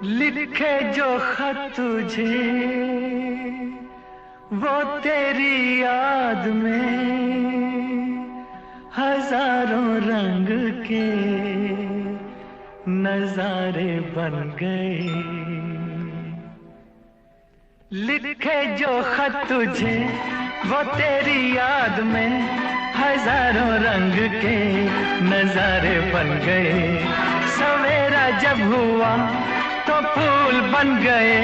लिखे जो खत तुझे वो तेरी याद में हजारों रंग के नजारे बन गए। लिखे जो खत तुझे वो तेरी याद में हजारों रंग के नजारे बन गए। सवेरा जब हुआ तो फूल बन गए,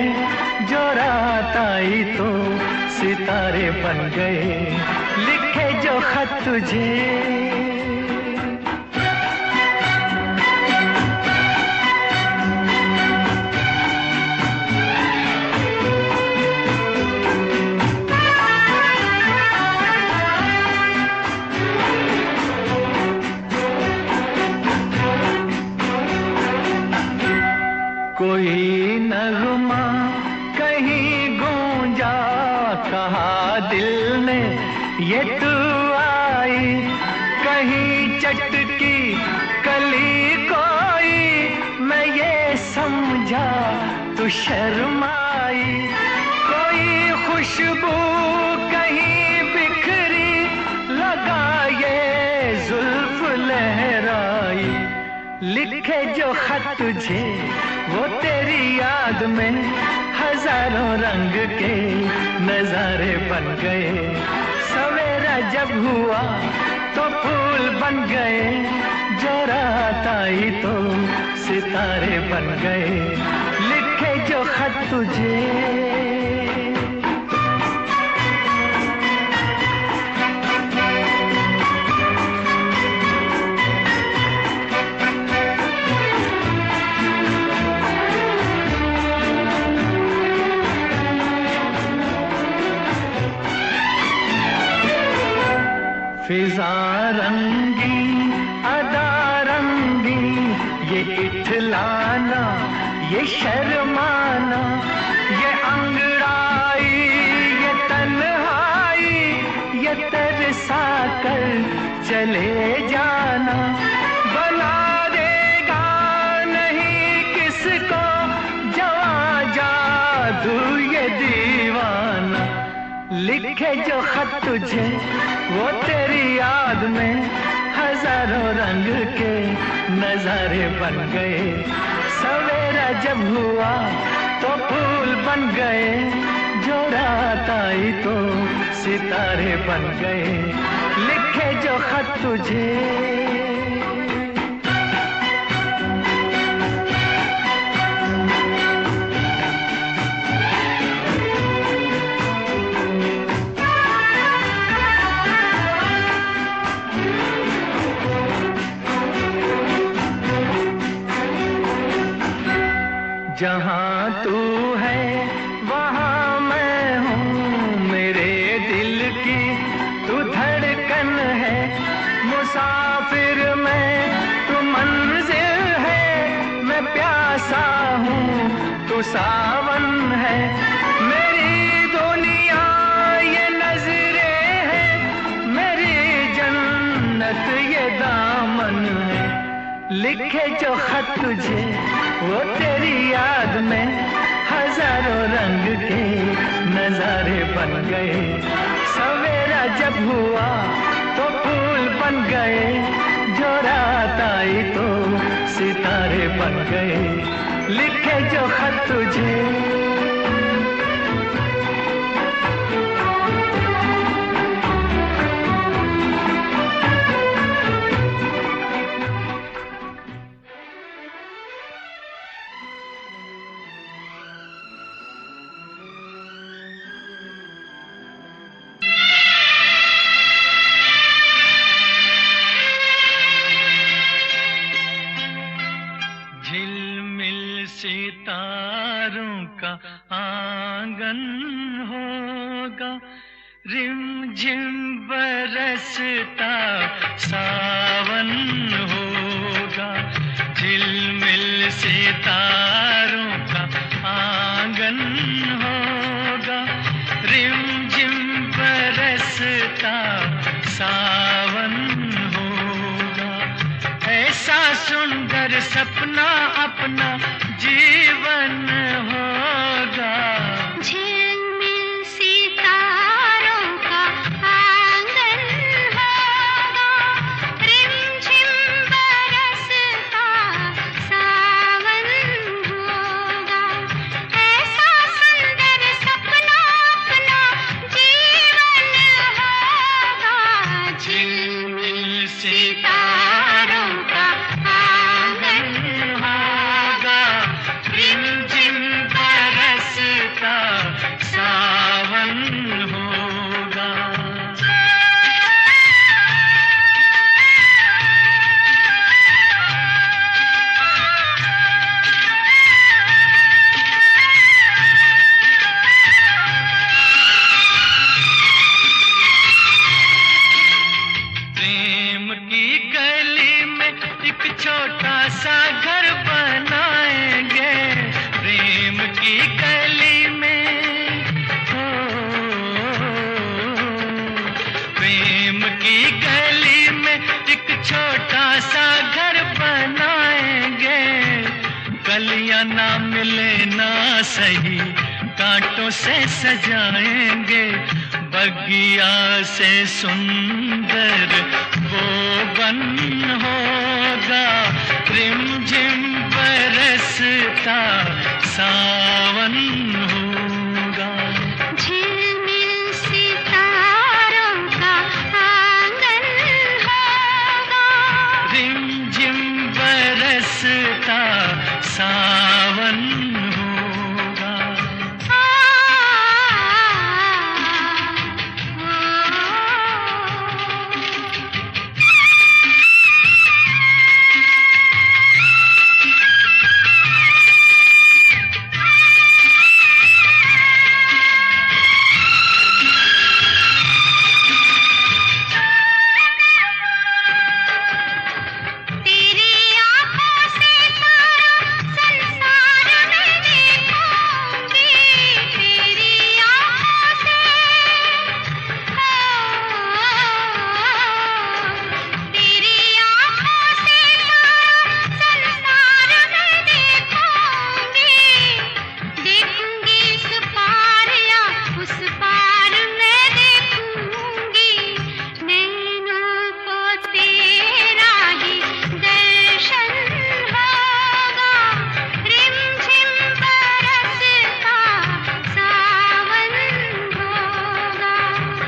जो रात आई तो सितारे बन गए। लिखे जो खत तुझे कोई नगमा कहीं गूंजा, कहा दिल ने ये तू आई। कहीं चटकी कली कोई, मैं ये समझा तू शर्माई। कोई खुशबू कहीं बिखरी, लगा ये जुल्फ लहराई। लिखे जो खत तुझे वो तेरी याद में हजारों रंग के नजारे बन गए। सवेरा जब हुआ तो फूल बन गए, जो रात आई तो सितारे बन गए। लिखे जो खत तुझे फिजा रंगी अदा रंगी, ये इठलाना ये शर्माना, ये अंगड़ाई ये तन्हाई, ये तरसा कर चले जाना। बना देगा नहीं किसको जवा जादू ये दीवाना। लिखे जो खत तुझे वो तेरी याद में हजारों रंग के नजारे बन गए। सवेरा जब हुआ तो फूल बन गए, जो रात आई तो सितारे बन गए। लिखे जो खत तुझे जहाँ तू है वहाँ मैं हूँ, मेरे दिल की तू धड़कन है। मुसाफिर मैं तू मंजिल है, मैं प्यासा हूँ तू सावन है। मेरी दुनिया ये नजरें है, मेरी जन्नत ये दामन है। लिखे जो खत तुझे वो तेरी याद में हजारों रंग के नजारे बन गए। सवेरा जब हुआ तो फूल बन गए, जो रात आई तो सितारे बन गए। लिखे जो खत तुझे सितारों का आंगन होगा, रिमझिम बरसता सावन होगा। झिलमिल सितारों का आंगन होगा, रिमझिम बरसता सावन होगा। ऐसा सुंदर सपना अपना जीवन होगा। झिलमिल सितारों का आंगन होगा, रिमझिम बरसता सावन होगा। ऐसा सुंदर सपना अपना जीवन होगा। झिलमिल सितारों का आंगन होगा, रिमझिम बरसता सावन होगा। प्रेम की गली में एक छोटा सा घर बनाएंगे, प्रेम की गली में हो, प्रेम की गली में एक छोटा सा घर बनाएंगे। कलियां ना मिले ना सही, कांटों से सजाएंगे, बगिया से सुंदर वो बन होगा। रिमझिम बरसता सावन होगा। झिलमिल सितारों का आंगन होगा, रिमझिम बरसता सावन होगा। तेरी आँखों से सारा संसार मैं देखूंगी, तेरी आँखों से तेरी आँखों से सारा संसार मैं देखूंगी। देखूंगी इस पार या उस पार मैं देखूंगी। नैनों को तेरा ही दर्शन होगा, रिमझिम बरसता सावन होगा।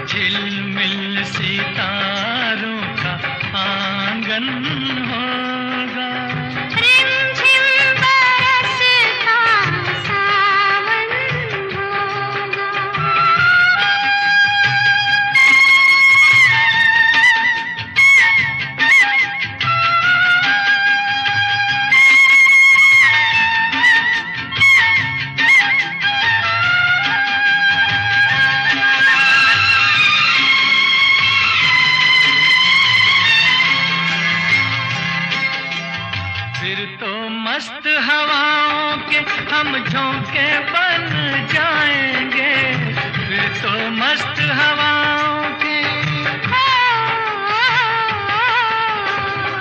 झिलमिल सितारों का आंगन होगा, रिमझिम बरसता सावन होगा। फिर तो मस्त हवाओं के हम झोंके बन जाएंगे, फिर तो मस्त हवाओं के,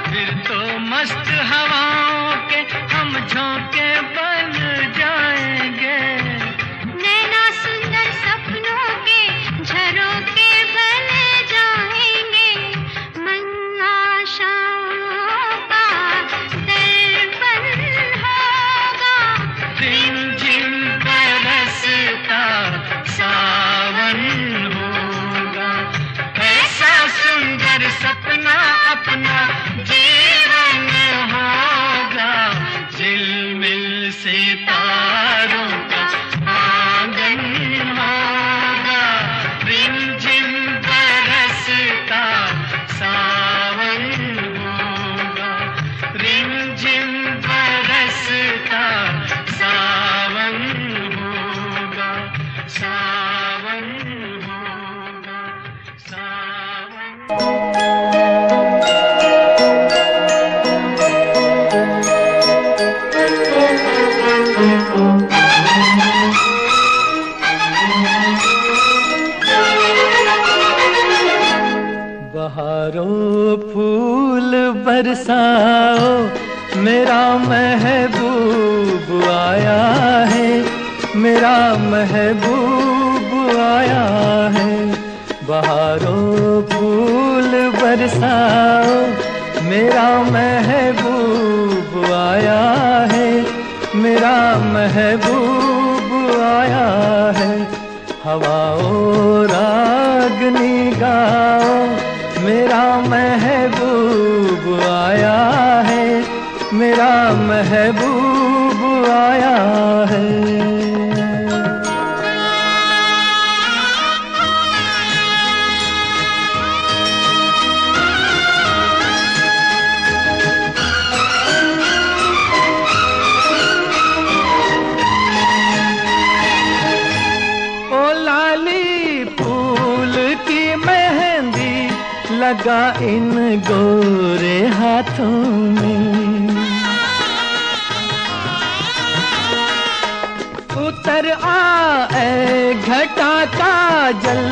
फिर तो मस्त हवाओं के हम झोंके बन जाएंगे। नैना सुंदर सपनों के झरोखे बन जाएंगे। मन आशाओं का दर्पण होगा, रिमझिम बरसता सावन होगा। ऐसा सुंदर सपना अपना जीवन होगा, झिलमिल से मेरा महबूब आया है, मेरा महबूब आया है। बहारों फूल बरसाओ, मेरा महबूब आया है, मेरा महबूब आया है। हवाओं रागनी गाओ, मेरा महबूब आया है, मेरा महबूब आया है। लगा इन गोरे हाथों में, उतर आए घटा का जल,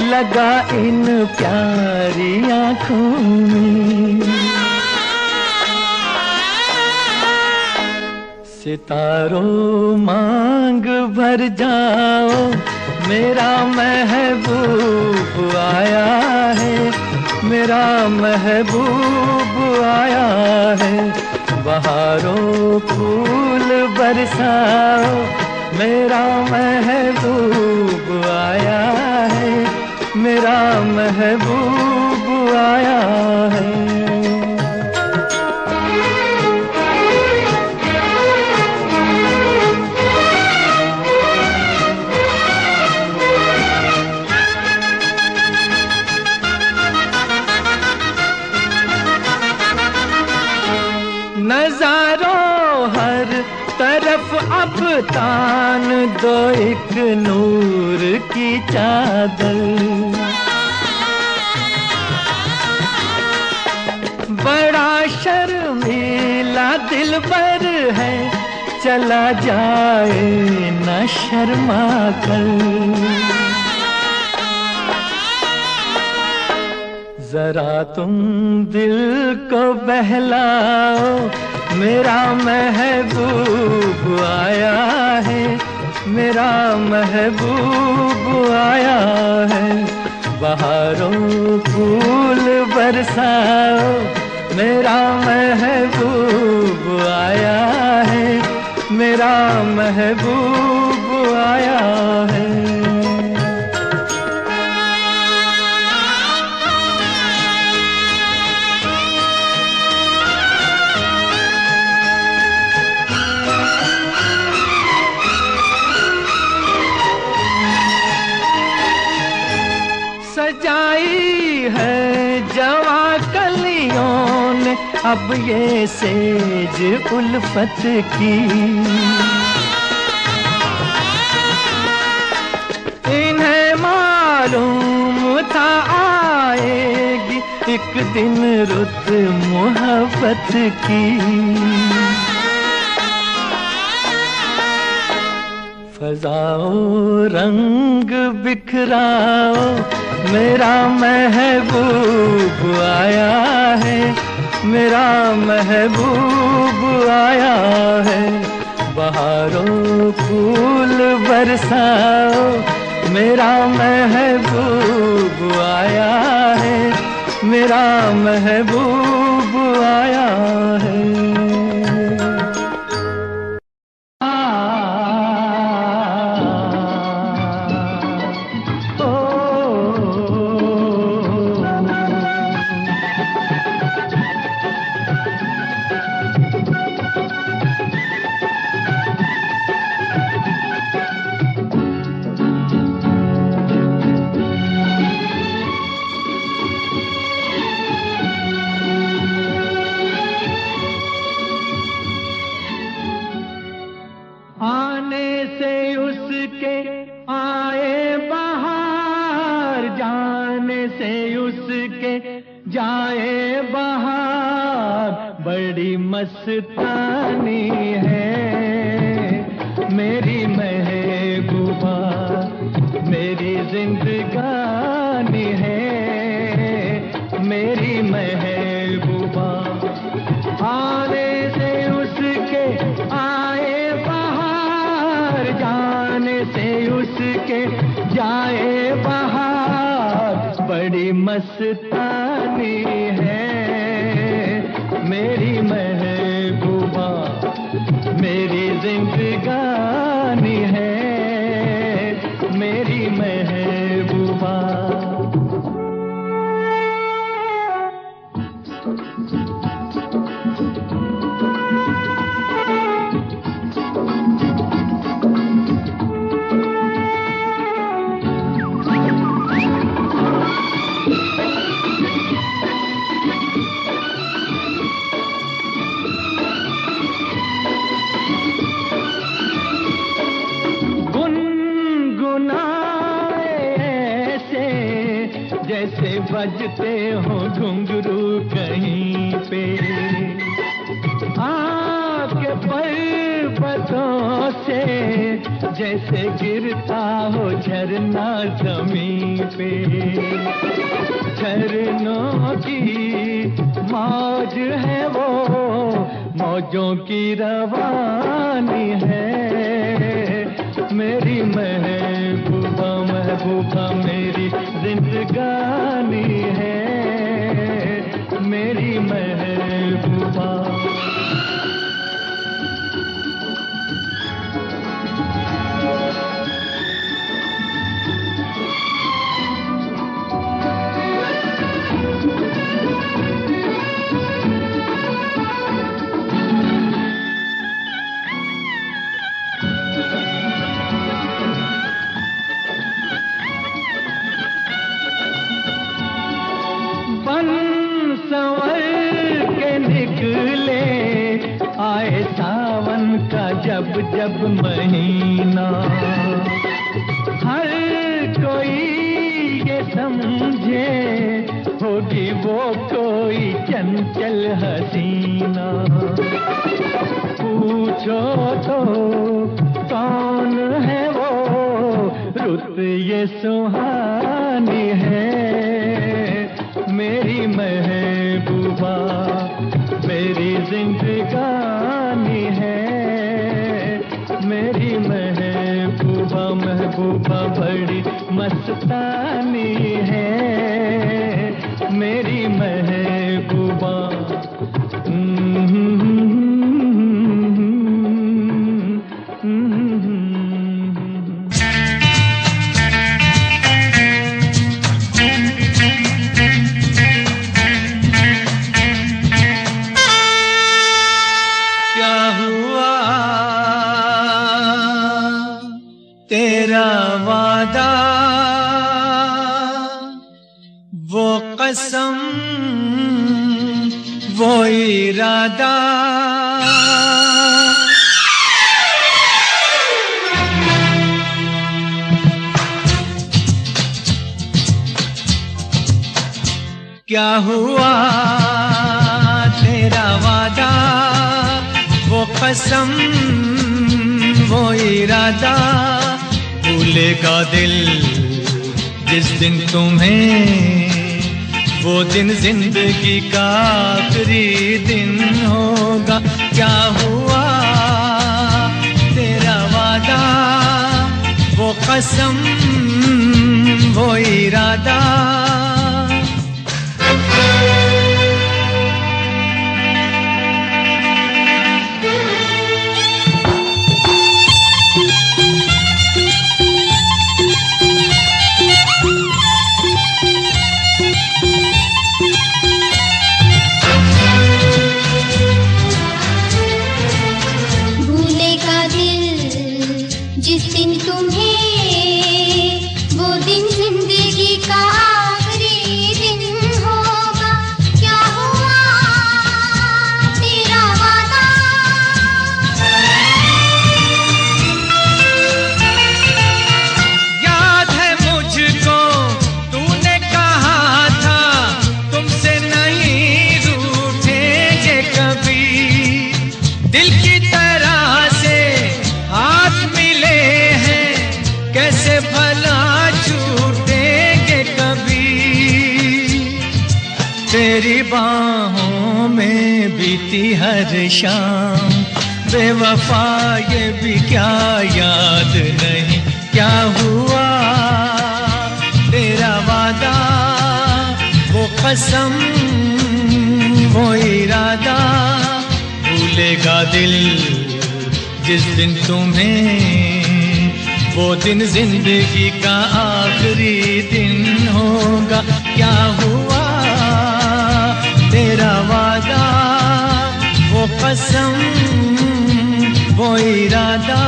लगा इन प्यारी आँखों में। सितारों मांग भर जाओ, मेरा महबूब आया है, मेरा महबूब आया है। बहारों फूल बरसाओ, मेरा महबूब आया है, मेरा महबूब आया है। नजारों हर तरफ अब तान दो एक नूर की चादर, बड़ा शर्मीला दिलबर है, चला जाए न शर्मा कर। जरा तुम दिल को बहलाओ, मेरा महबूब आया है, मेरा महबूब आया है। बहारों फूल बरसाओ, मेरा महबूब आया है, मेरा महबूब आया है। सजाई है जवा कलियों ने अब ये सेज उल्फत की, इन्हें मालूम था आएगी एक दिन रुत मोहब्बत की। फजाओ रंग बिखराओ, मेरा महबूब आया है, मेरा महबूब आया है। बहारों फूल बरसाओ, मेरा महबूब आया है, मेरा महबूब आया है। जाए बहार, बड़ी मस्तानी है मेरी महबूबा, मेरी जिंदगानी है मेरी महबूबा। आने से मस्तानी है मेरी महबूबा, मेरी जिंदगानी है मेरी महबूबा। जैसे बजते हो घुंघरू कहीं पे, आके पर्वतों से जैसे गिरता हो झरना जमीन पे। झरनों की मौज है वो, मौजों की रवानी है मेरी महबूबा, महबूबा मेरी जिंदगानी है मेरी महबूबा। आए सावन का जब जब महीना, हर कोई ये समझे होगी वो कोई चंचल हसीना। पूछो तो कौन है वो, रुत ये सुहानी है मेरी महबूबा, मेरी जिंदगानी है मेरी महबूबा, महबूबा बड़ी मस्तानी है मेरी महबूबा। तेरा वादा वो कसम वो इरादा, क्या हुआ तेरा वादा वो कसम वो इरादा। भूलेगा दिल जिस दिन तुम्हें, वो दिन जिंदगी का आखिरी दिन होगा। क्या हुआ तेरा वादा वो कसम वो इरादा। जिस दिन तुम्हें, वो दिन जिंदगी का आखिरी दिन होगा। क्या हुआ तेरा वादा, याद है मुझको तूने कहा था तुमसे नहीं रूठेंगे कभी। दिल की तरह से हाथ मिले हैं, कैसे भला छूटेंगे कभी। तेरी बाहों में बीती हर शाम, बेवफा ये भी क्या याद नहीं। क्या हुआ तेरा वादा कसम वो इरादा, भूलेगा दिल जिस दिन तुम्हें, वो दिन जिंदगी का आखिरी दिन होगा। क्या हुआ तेरा वादा, वो कसम वो इरादा।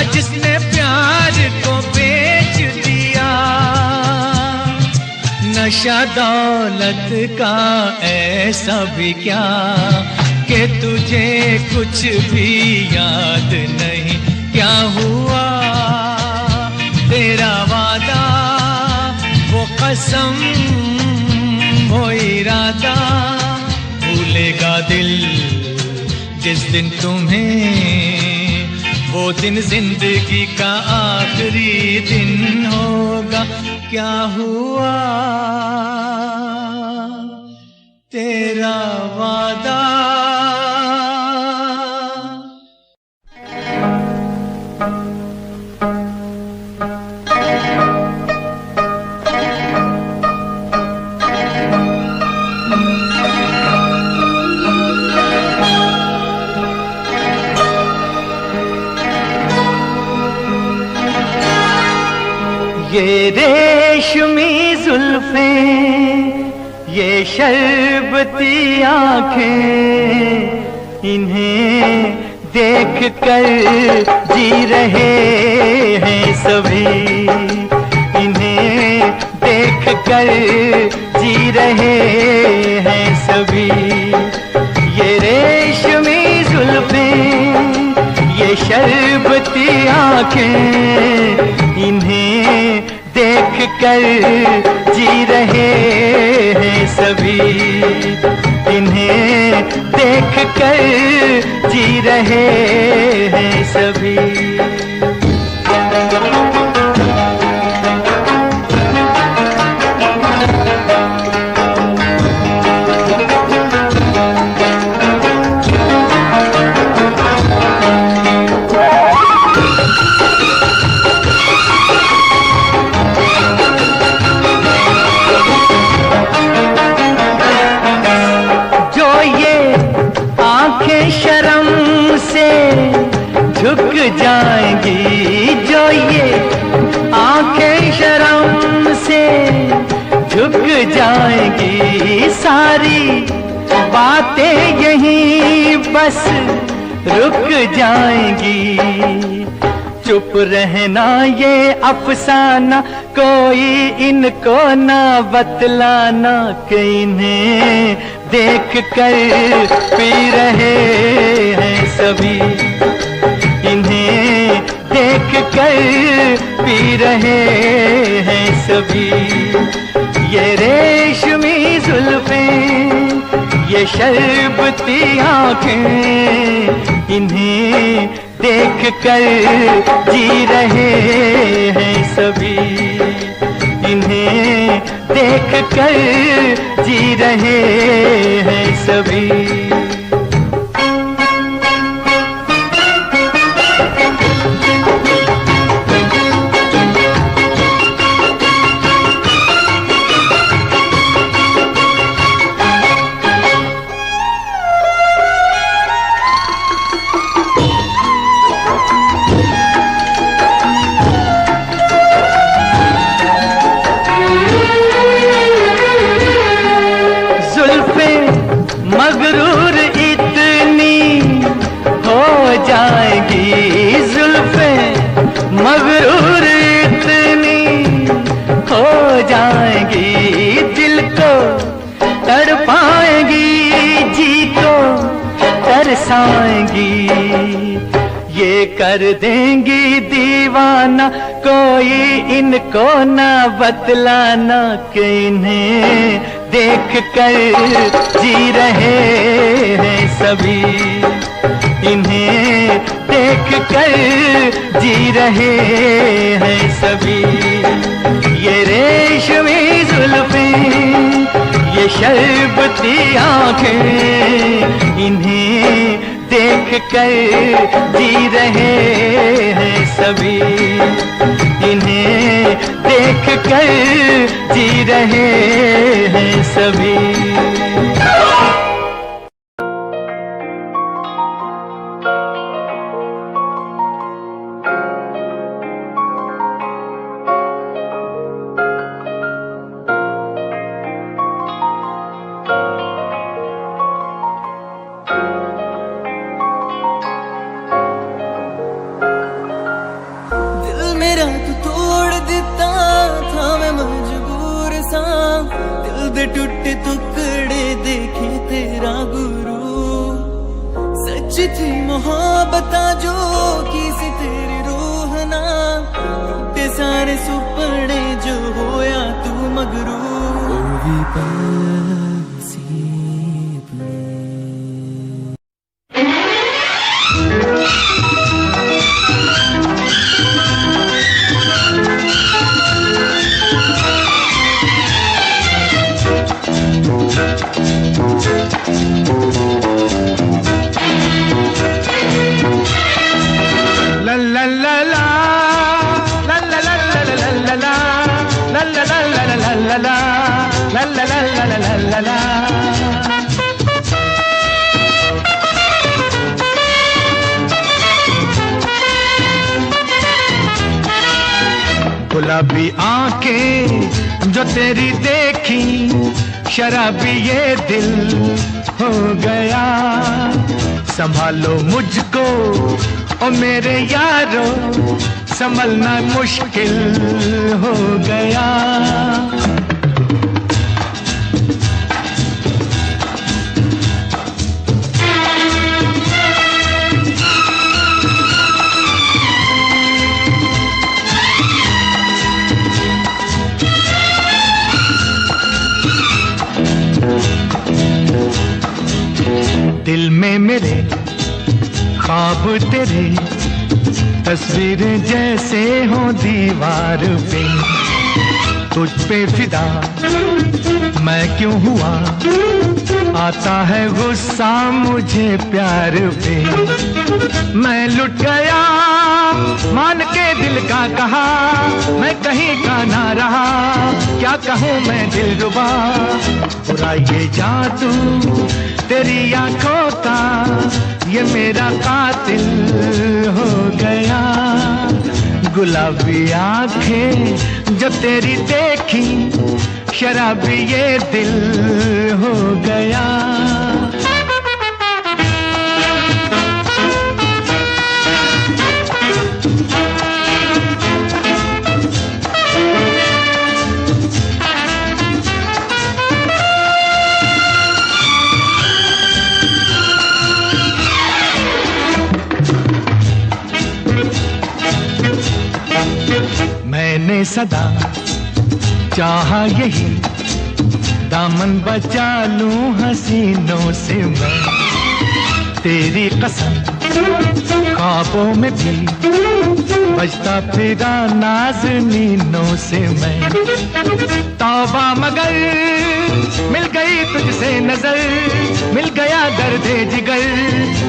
जिसने प्यार को बेच दिया, नशा दौलत का ऐसा भी क्या कि तुझे कुछ भी याद नहीं। क्या हुआ तेरा वादा, वो कसम वो इरादा, भूलेगा दिल जिस दिन तुम्हें, वो दिन जिंदगी का आखिरी दिन होगा। क्या हुआ तेरा वादा। ये रेशमी जुल्फें, ये शरबती आँखें, इन्हें देख कर जी रहे हैं सभी, इन्हें देख कर जी रहे हैं सभी। ये रेशमी जुल्फें, ये शरबती आँखें, इन्हें देख कर जी रहे हैं सभी, इन्हें देख कर जी रहे हैं सभी। झुक जाएंगी जो ये आंखें शर्म से झुक जाएंगी, सारी बातें यहीं बस रुक जाएंगी। चुप रहना ये अफसाना, कोई इनको ना बतलाना, कि इन्हें देख कर पी रहे हैं सभी, इन्हें देख कर पी रहे हैं सभी। ये रेशमी जुल्फें, ये शरबती आँखें, इन्हें देख कर जी रहे हैं सभी, इन्हें देख कर जी रहे हैं सभी। मगरूर इतनी हो जाएगी जुल्फें, मगरूर इतनी हो जाएगी, दिल को तड़पा बरसाएंगी, ये कर देंगी दीवाना, कोई इनको ना बतलाना कि इन्हें देख कर जी रहे हैं सभी, इन्हें देख कर जी रहे हैं सभी। ये रेशमी जुल्फें, ये शरबती आंखें, इन्हें देख कर जी रहे हैं सभी, इन्हें देख कर जी रहे हैं सभी। टूटे टुकड़े देखे तेरा गुरु, सच थी मोहब्बत जो की सी तेरी रूह ना, टूटे सारे सुपने जो होया तू मगरू। गुलाबी आंखें जो तेरी देखी, शराबी ये दिल हो गया। संभालो मुझको ओ मेरे यारो, संभलना मुश्किल हो गया। दिल में मेरे ख्वाब तेरे, तस्वीरें जैसे हो दीवार पे, तुझ पे फिदा मैं क्यों हुआ, आता है गुस्सा मुझे प्यार पे। मैं लुट गया मान के दिल का कहा, मैं कहीं का ना रहा, क्या कहूँ मैं दिलरुबा। बुरा ये जादू तेरी आंखों का, ये मेरा कातिल हो गया। गुलाबी आंखें जब तेरी देखी, शराबी ये दिल हो गया। मैंने सदा चाहा यही, दामन बचा लूं हसीनों से मैं, तेरी कसम ख्वाबों में भी बजता फिरा नाज़नीनों से मैं। तौबा मगर मिल गई तुझसे नजर, मिल गया दर्दे जिगर,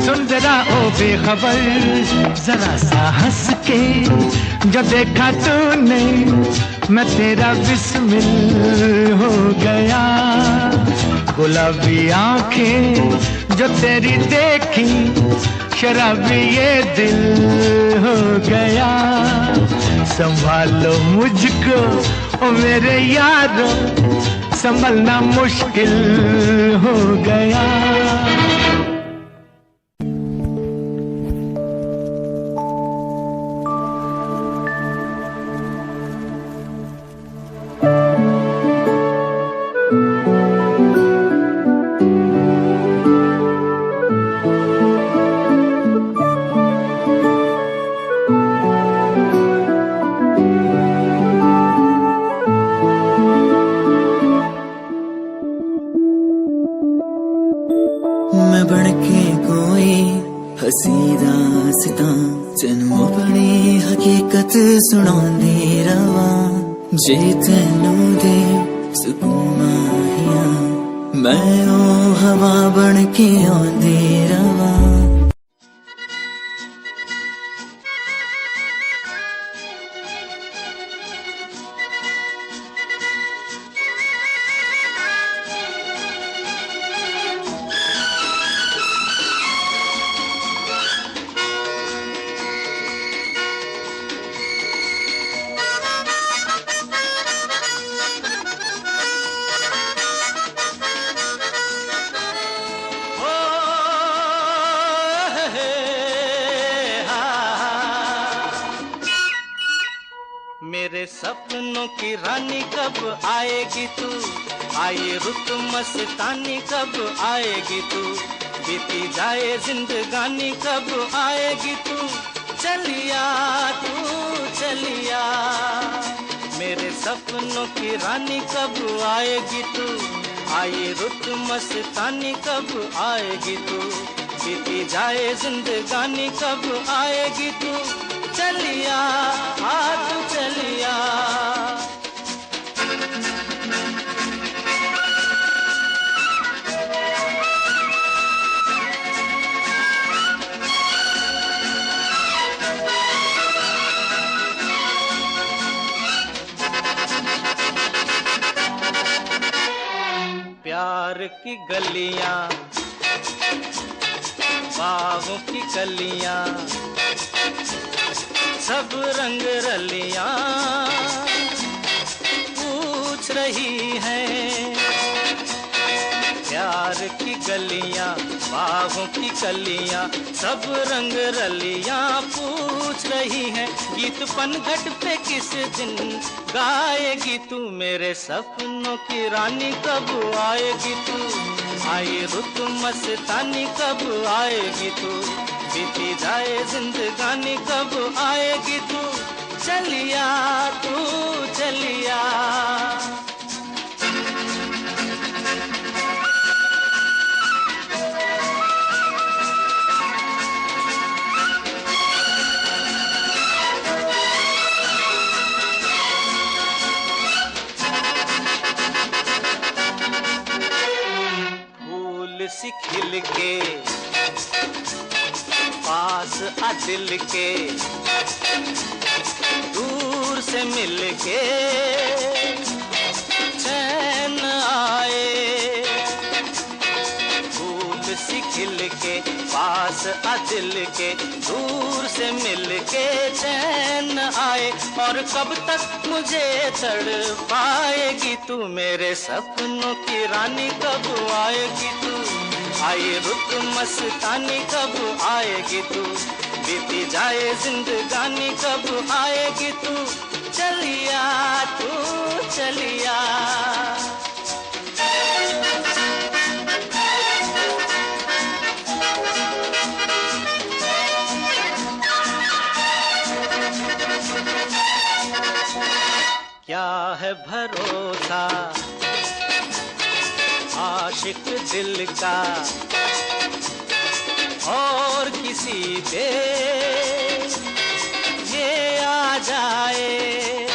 सुन जरा ओ बेखबर। जरा सा हंस के जो देखा तूने, मैं तेरा बिस्मिल हो गया। गुलाबी आंखें जो तेरी देखी, शराबी ये दिल हो गया। संभालो मुझको ओ मेरे यारो, संभलना मुश्किल हो गया। दास्तां तैनू अपनी हकीकत सुणांदी रवां जे तैनू दे सुकून माहिया मैं ओ हवा बन के आंदी रवां मेरे सपनों की रानी कब आएगी तू, आए रुत मस्तानी कब आएगी तू, बीती जाए जिंदगानी कब आएगी तू, चलिया तू चलिया। मेरे सपनों की रानी कब आएगी तू, आए रुत मस्तानी कब आएगी तू, बीती जाए जिंदगानी कब आएगी तू, चलिया तू चलिया। प्यार की गलियां बागों की कलियां सब रंग रलियां पूछ रही हैं, प्यार की गलियां बागों की कलियां सब रंग रलियां पूछ रही हैं, गीत पनघट पे किस दिन गाएगी तू, मेरे सपनों की रानी कब आएगी तू, आई रुत मस्तानी कब आएगी तू, बीती जाए जिंदगानी कब आएगी तू, चलिया तू चलिया। फूल सी खिल के पास आ दिल के, दूर से मिल के चैन आए, फूल सी खिल के पास आ दिल के, दूर से मिल के चैन आए, और कब तक मुझे तड़पाएगी तू, मेरे सपनों की रानी कब आएगी तू, आए रुत मस्तानी कब आएगी तू, बीती जाए जिंदगानी कब आएगी तू, चलिया तू चलिया। क्या है भरोसा आशिक दिल का और किसी पे ये आ जाए,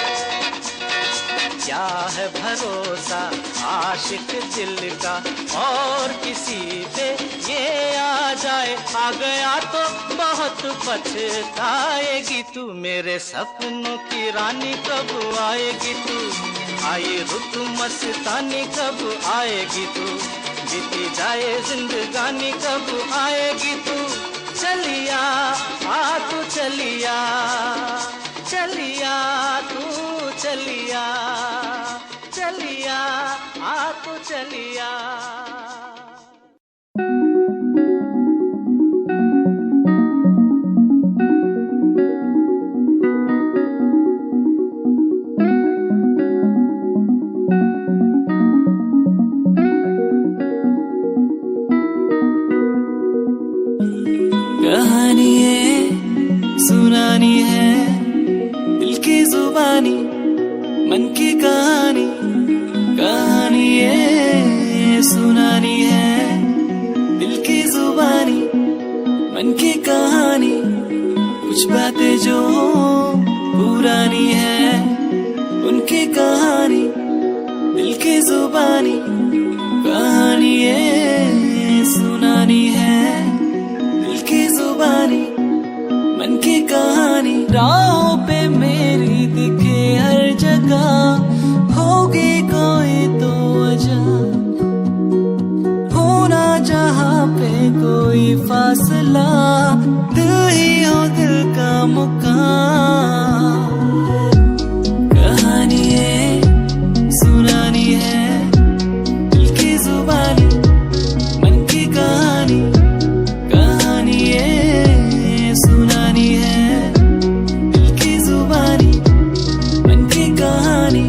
क्या है भरोसा आशिक दिल का और किसी पे ये आ जाए, आ गया तो बहुत पछताएगी तू, मेरे सपनों की रानी कब आएगी तू, आई रुत मस्तानी कब आएगी तू, बीती जाए जिंदगानी कब आएगी तू, चलिया तू चलिया, चलिया तू चलिया, चलिया तू चलिया। कहानी है सुनानी है दिल की जुबानी मन की कहानी, कहानी है सुनानी है दिल की जुबानी मन की कहानी। कुछ बातें जो पुरानी है, उनकी कहानी दिल की जुबानी, कहानी ये सुनानी है, दिल की जुबानी मन की कहानी। राहों पे मेरी दिखे हर जगह, होगी कोई तो वजह, होना जहाँ पे कोई फासला, दिल ही हो दिल का मुकाम। कहानी ये सुनानी है, दिल की जुबानी मन की कहानी, कहानी ये सुनानी है, दिल की जुबानी मन की कहानी।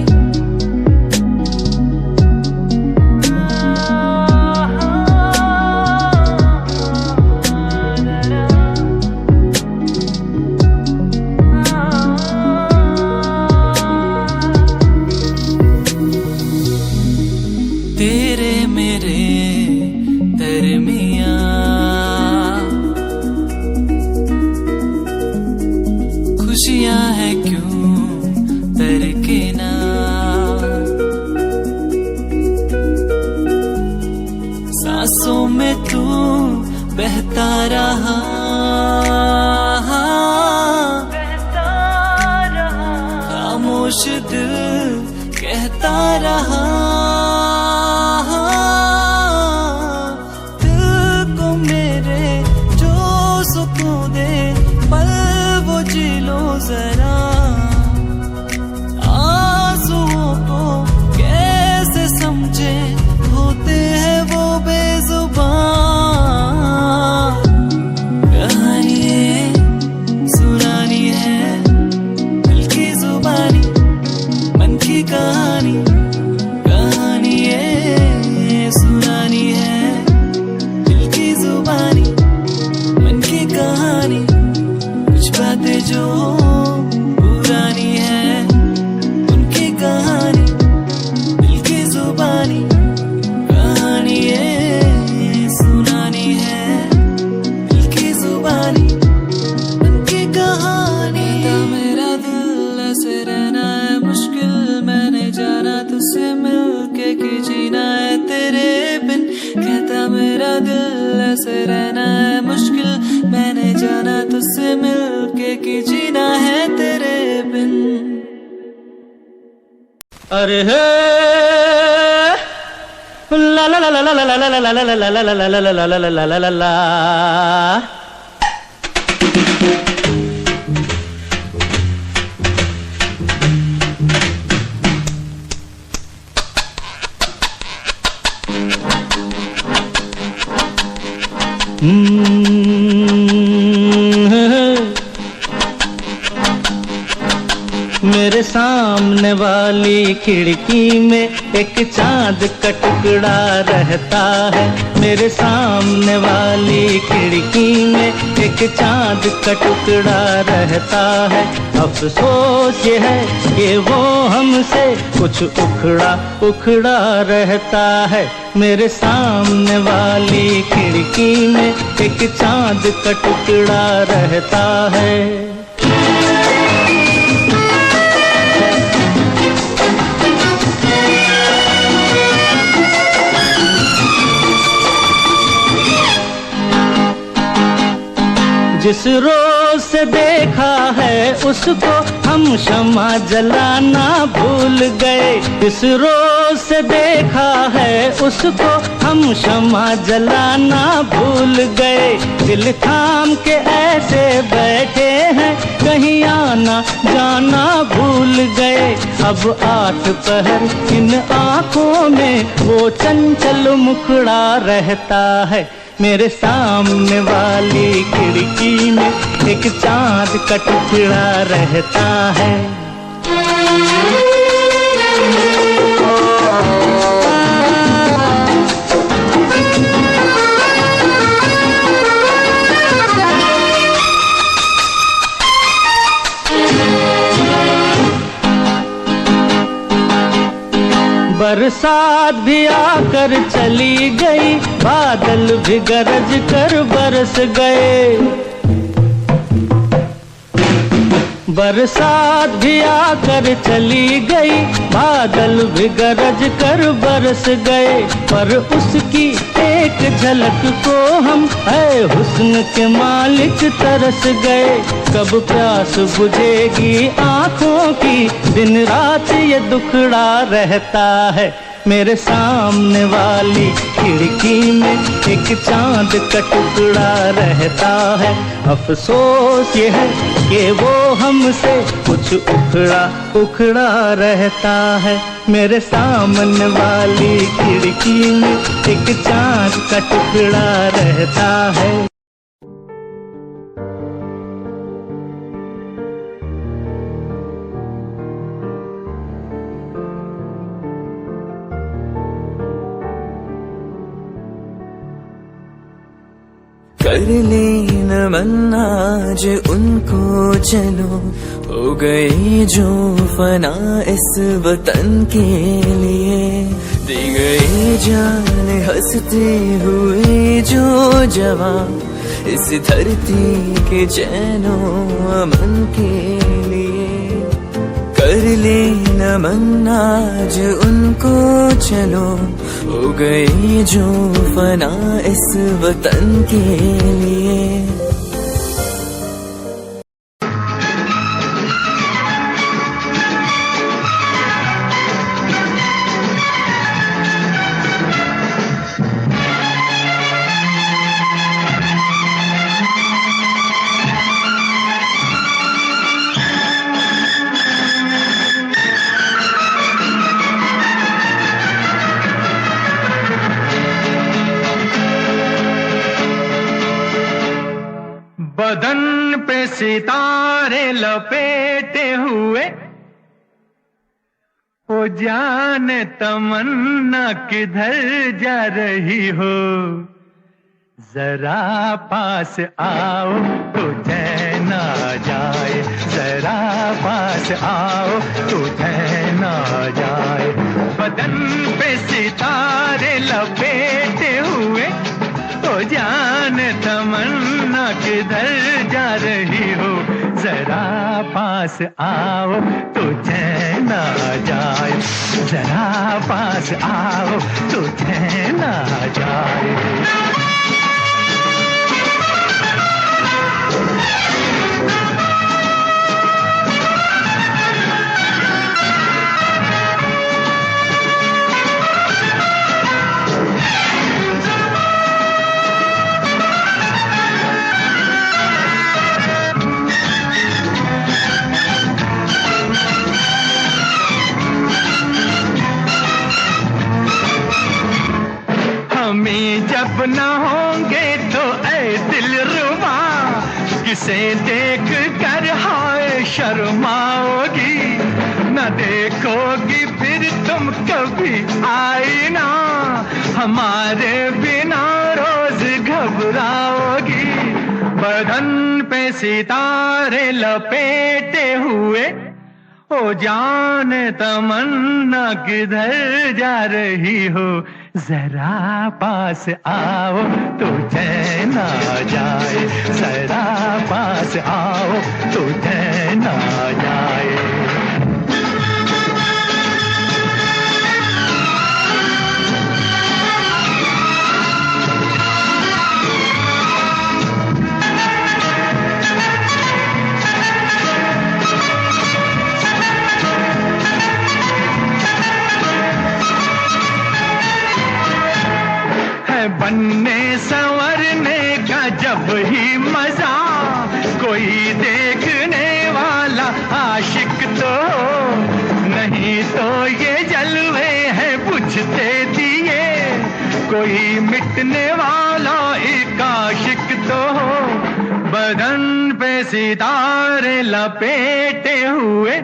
तेरे मेरे दरमियां खुशियां है क्यों दरके ना, सांसों में तू बहता रहा, खामोश दिल कहता रहा, दिल को मेरे जो सुकून दे पल वो जी लो जरा, आंसुओं को कैसे समझे होते हैं वो बेजुबान। कहानी ये सुनानी है, दिल की जुबानी मन की कहानी, कहानी ये सुनानी है, दिल की जुबानी मन की कहानी। कुछ बातें जो पुरानी है, उनकी कहानी दिल की जुबानी, कहानी ये सुनानी है, दिल की जुबानी उनकी कहानी। कहता मेरा दिल ऐसे रहना है मुश्किल, मैंने जाना तुझसे मिलके कि जीना है तेरे बिन। कहता मेरा दिल ऐसे रहना है मुश्किल, मैंने जाना तुझसे मिलके कि जीना है तेरे बिन। अरे हे ला ला ला ला ला ला ला ला ला ला ला ला ला ला ला ला ला। मेरे सामने वाली खिड़की में एक चांद का टुकड़ा रहता है, मेरे सामने वाली खिड़की में एक चांद का टुकड़ा रहता है। अफसोस ये है कि वो हमसे कुछ उखड़ा उखड़ा रहता है। मेरे सामने वाली खिड़की में एक चांद का टुकड़ा रहता है। जिस रोज से देखा है उसको हम शमा जलाना भूल गए, जिस रोज से देखा है उसको हम शमा जलाना भूल गए। दिल थाम के ऐसे बैठे हैं कहीं आना जाना भूल गए। अब 8 पहर इन आँखों में वो चंचल मुखड़ा रहता है। मेरे सामने वाली खिड़की में एक चांद का टुकड़ा रहता है। बरसात भी आकर चली गई, बादल भी गरज कर बरस गए। बरसात भी आकर चली गई, बादल भी गरज कर बरस गए, पर उसकी एक झलक को हम है हुस्न के मालिक तरस गए। कब प्यास बुझेगी आँखों की, दिन रात ये दुखड़ा रहता है। मेरे सामने वाली खिड़की में एक चांद का टुकड़ा रहता है। अफसोस ये है कि वो हमसे कुछ उखड़ा उखड़ा रहता है। मेरे सामने वाली खिड़की में एक चांद का टुकड़ा रहता है। कर लेना मन आज उनको, चलो हो गए जो फना इस वतन के लिए। दी गई जान हंसते हुए जो जवान, इस धरती के चैनो अमन के लिए। कर लेना मन आज उनको, चलो हो गए जो फना इस वतन के लिए। बदन पे सितारे लपेटे हुए, ओ जाने तमन्ना किधर जा रही हो। जरा पास आओ तो चैन आ जाए, जरा पास आओ तो चैन आ जाए। बदन पे सितारे लपेटे हुए, ओ जाने तमन्ना किधर जा रही हो। जरा पास आओ तो चैन आ जाए, जरा पास आओ तो चैन आ जाए। हमें जब न होंगे तो ऐ दिलरुबा, किसे देख कर हाय शर्माओगी। न देखोगी फिर तुम कभी आईना, हमारे बिना रोज घबराओगी। बदन पे सितारे लपेटे हुए, ओ जान तमन्ना किधर जा रही हो। जरा पास आओ तो चैन आ जाए, जरा पास आओ तो चैन आ जाए। बनने संवरने का जब ही मजा, कोई देखने वाला आशिक तो नहीं, तो ये जलवे हैं बुझते दिए, कोई मिटने वाला एक आशिक तो हो। बदन पे सितारे लपेटे हुए,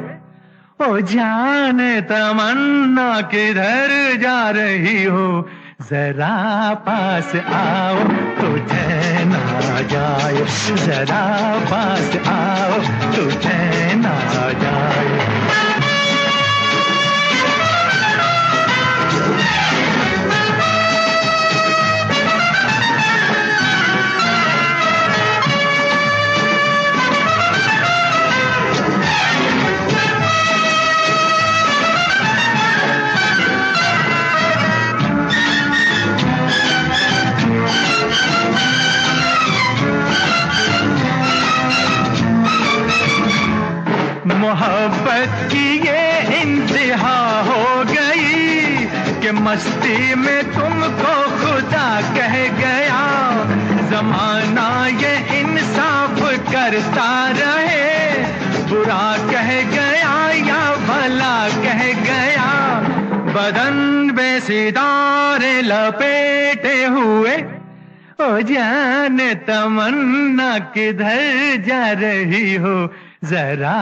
ओ जान तमन्ना किधर जा रही हो। जरा पास आओ तो चैन आ जाए, जरा पास आओ तो चैन आ जाए। मोहब्बत की ये इंतहा हो गई कि मस्ती में तुमको खुदा कह गया। जमाना ये इंसाफ करता रहे, बुरा कह गया या भला कह गया। बदन में सितारे लपेटे हुए, ओ जाने तमन्ना किधर जा रही हो। जरा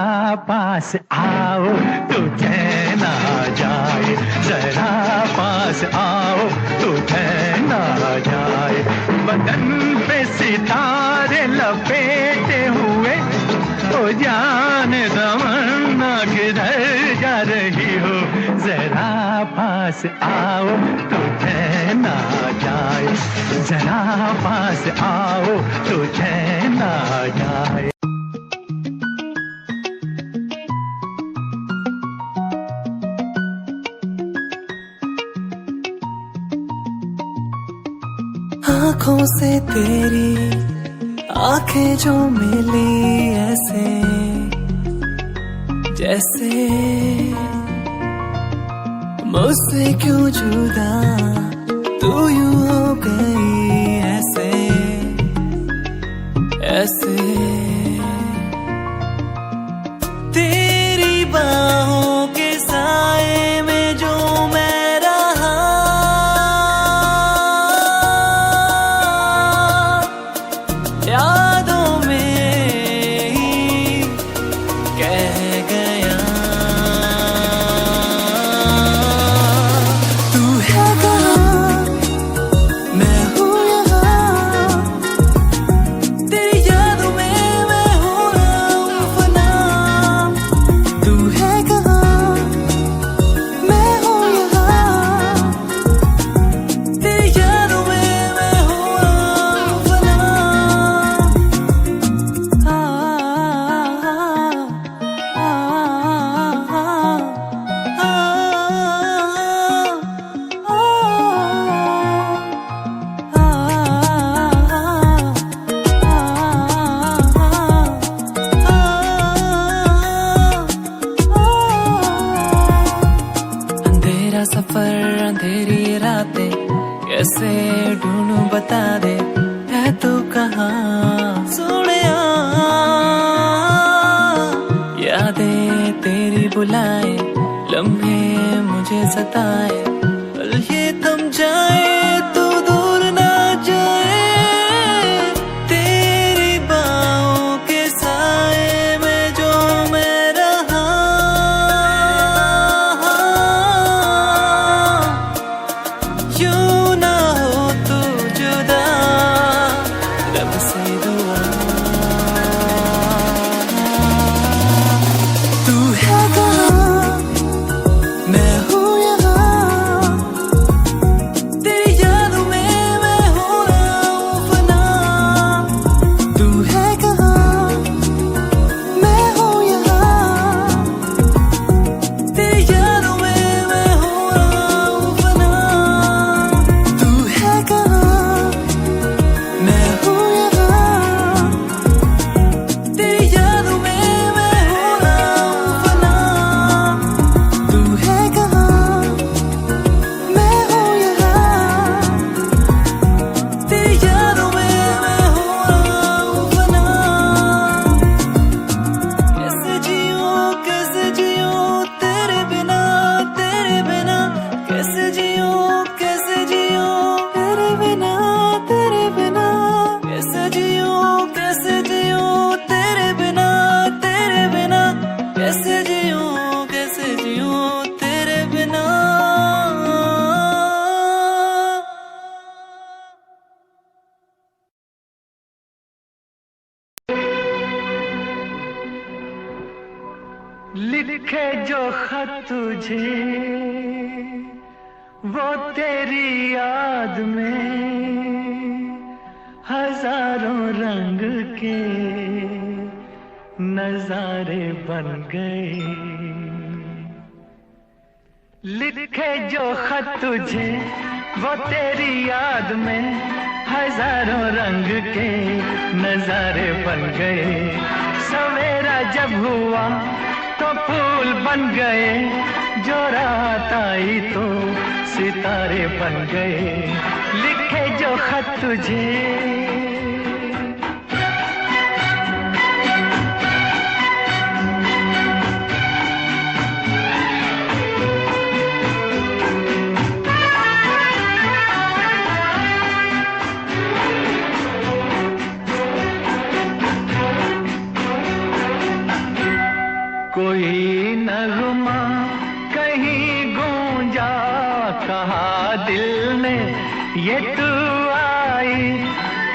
पास आओ तो चैन आ जाए, जरा पास आओ तो चैन आ जाए। बदन पे सितारे लपेटे हुए, ओ जाने तमन्ना किधर जा रही हो। जरा पास आओ तो चैन आ जाए, जरा पास आओ तो चैन आ जाए। आँखों से तेरी आंखें जो मिली ऐसे जैसे मुझसे क्यों जुदा तू यूं हो गई ऐसे ऐसे। तेरी बाहों के साए में जो मैं रहा, यादों में ही कह गया। तू है कहाँ, मैं हूँ यहाँ, तेरी यादों में मैं हूँ फना। तू है कहाँ, मैं हूँ यहाँ, तेरी यादों में मैं हूँ फना। अंधेरा सफर अंधेरी रातें कैसे ढूंढूं बता दे, है तू कहाँ सोनिया। यादें तेरी बुलाए, लम्हे मुझे सताए, पल ये थम जाए तू दूर ना जाए। तेरी बाहों के साए में जो मैं रहा, यूं ना हो तू जुदा, रब से दुआ। तू है कहाँ, मैं हूँ यहाँ, तेरी यादों में मैं हूँ फना। तू है कहाँ, मैं हूँ यहाँ, तेरी यादों में मैं हूँ फना। तू है कहाँ, मैं हूँ यहाँ, तेरी यादों में मैं हूँ फना। तू है कहाँ, मैं हूँ यहाँ, तेरी यादों में मैं हूँ फना। कैसे जियूं तेरे बिना, तेरे बिना। कैसे जियूं तेरे बिना, तेरे बिना। कैसे जियूं तेरे बिना, तेरे बिना। कैसे जियूं तेरे बिना। लिखे जो खत तुझे वो तेरी याद में, हजारों रंग के नजारे बन गए। लिखे जो खत तुझे वो तेरी याद में, हजारों रंग के नजारे बन गए। सवेरा जब हुआ तो फूल बन गए, जो रात आई तो सितारे बन गए, लिखे जो खत तुझे। कोई नगमा कहीं गूंजा, कहा दिल ने ये तू आई,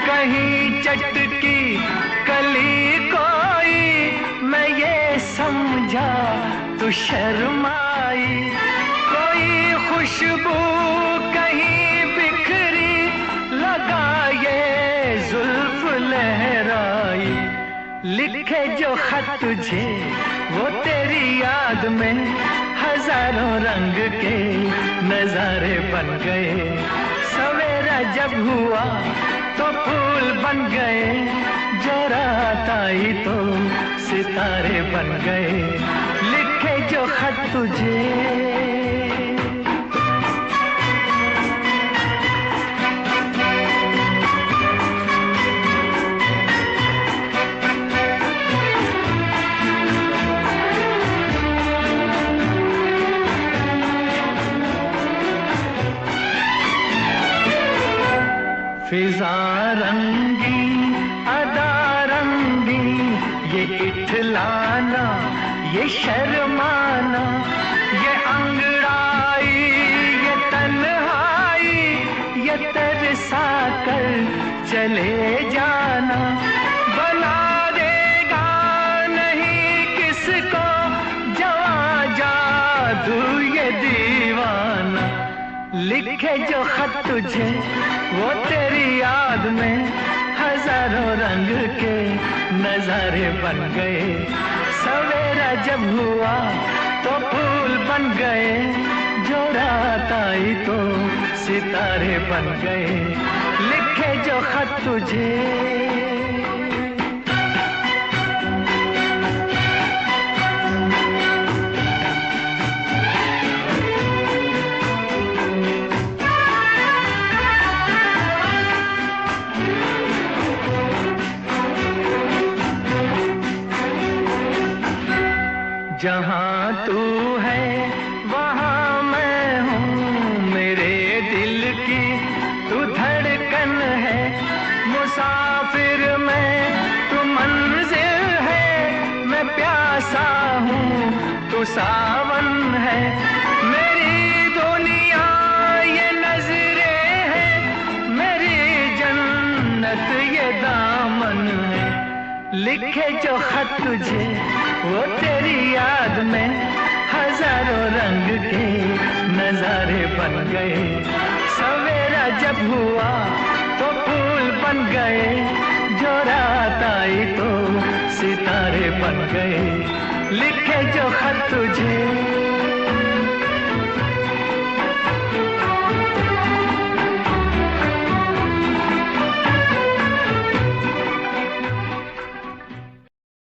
कहीं चटकी कली कोई, मैं ये समझा तू शर्माई, कोई खुशबू कहीं बिखरी, लगा ये जुल्फ लहराई, लिखे जो खत तुझे वो तेरी याद में, हजारों रंग के नजारे बन गए, सवेरा जब हुआ तो फूल बन गए, जो रात आई तो सितारे बन गए, लिखे जो खत तुझे। फिजा रंगी अदा रंगी, ये इठलाना ये शर्माना, ये अंगड़ाई ये तन्हाई, ये तरसा कर चले जाना, बना देगा नहीं किसको जवां जादू ये दीवाना, लिखे जो खत तुझे वो तेरी याद में, हजारों रंग के नजारे बन गए, सवेरा जब हुआ तो फूल बन गए, जो रात आई तो सितारे बन गए, लिखे जो खत तुझे। जहाँ तू है वहाँ मैं हूँ, मेरे दिल की तू धड़कन है, मुसाफिर मैं तू मंजिल है, मैं प्यासा हूँ तू सावन है, मेरी दुनिया ये नजरें है, मेरी जन्नत ये दामन है, लिखे जो खत तुझे वो तेरी याद में, हजारों रंग के नजारे बन गए, सवेरा जब हुआ तो फूल बन गए, जो रात आई तो सितारे बन गए, लिखे जो खत तुझे।